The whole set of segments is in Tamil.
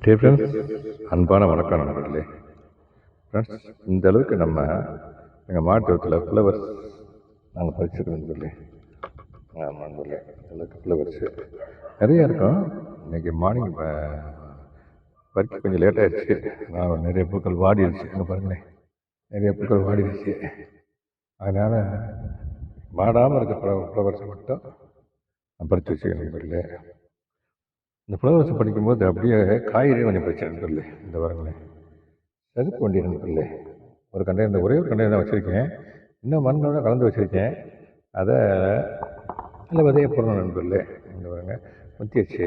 ஃப்ரெண்ட்ஸ், அன்பான வணக்கம் நண்பர்களே. ஃப்ரெண்ட்ஸ், இந்த அளவுக்கு நம்ம எங்கள் மாவட்டத்தில் ஃப்ளவர்ஸ் நாங்கள் பறிச்சிருக்கோம் நண்பர்களே. ஆமாம் நண்பர்களே, இந்த அளவுக்கு ஃப்ளவர்ஸு நிறையா இருக்கும். இன்றைக்கி மார்னிங் பறிக்க கொஞ்சம் லேட் ஆகிடுச்சு. நான் நிறைய பூக்கள் வாடிடுச்சு. அங்கே பாருங்களேன், நிறைய பூக்கள் வாடிடுச்சு. அதனால் வாடாமல் இருக்க ஃப்ளவர்ஸை மட்டும் நான் பறித்து வச்சுக்கேன் நண்பர்களே. இந்த ஃப்ளவர்ஸ் படிக்கும்போது அப்படியே காய்கறி கொஞ்சம் பிரச்சனை நண்பர்களே. இந்த பாருங்களேன், செதுக்க வேண்டிய நண்பர்களே. ஒரு கண்டெய்னர், ஒரே ஒரு கண்டெய்னர் தான் வச்சுருக்கேன். இன்னும் மண்ணோட கலந்து வச்சுருக்கேன். அதை நல்ல விதையை போடணும் நண்பர்களே. இந்த பாருங்க, முத்தி வச்சு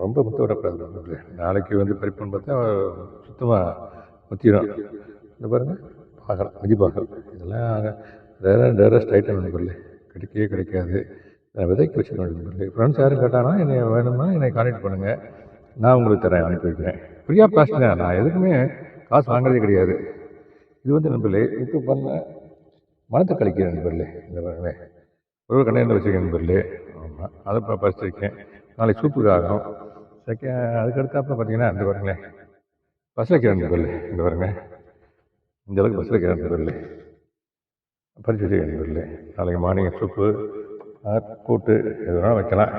ரொம்ப முத்த விடக்கூடாது நண்பர்களே. நாளைக்கு வந்து பறிப்புன்னு பார்த்தா சுத்தமாக முத்திடும். இந்த பாருங்கள், பாகல், மிதிப்பாகல், இதெல்லாம் ரேரஸ்ட் ஐட்டம் நண்பர்களே. கிடைக்கவே கிடைக்காது. விதைக்கு வச்சுருக்கேன் நண்பர்களே. ஃப்ரெண்ட்ஸ் யாரும் கேட்டாங்கன்னா என்னை வேணும்னா என்னை கான்டெக்ட் பண்ணுங்கள், நான் உங்களுக்கு தரேன், அனுப்பி வைக்கிறேன். ஃப்ரீயாக காஸ்ட் தான். நான் எதுக்குமே காசு வாங்குறதே கிடையாது. இது வந்து நண்பர்களே இப்போ பண்ண மனத்தை கழிக்கிறேன் நண்பர்களே. இந்த பாருங்களேன், ஒரு கண்டையில் வச்சுருக்கேன் நண்பர்களே. ஆமாம், அதை இப்போ பறிச்சிருக்கேன். நாளைக்கு சூப்புக்கு ஆகும். அதுக்கடுத்தாப்புல பார்த்தீங்கன்னா இந்த பாருங்களேன், பஸ் வைக்கிறேன் நண்பர்களே. இந்த பாருங்க, இந்த அளவுக்கு பஸ் வைக்கிறேன் நண்பர்களே. பறிச்சு வச்சுருக்கேன் நண்பர்களே. நாளைக்கு மார்னிங் சூப்பு, கூட்டு எதுனா வைக்கலாம்.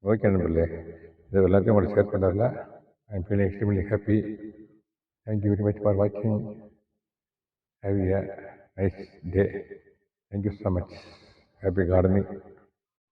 ஓகே நண்பர்களே, இது எல்லாத்தையும் உங்களை ஷேர் பண்ணுறதுல I am feeling extremely happy. Thank you very much for வாட்சிங். Have a nice day. Thank you so much. Happy gardening.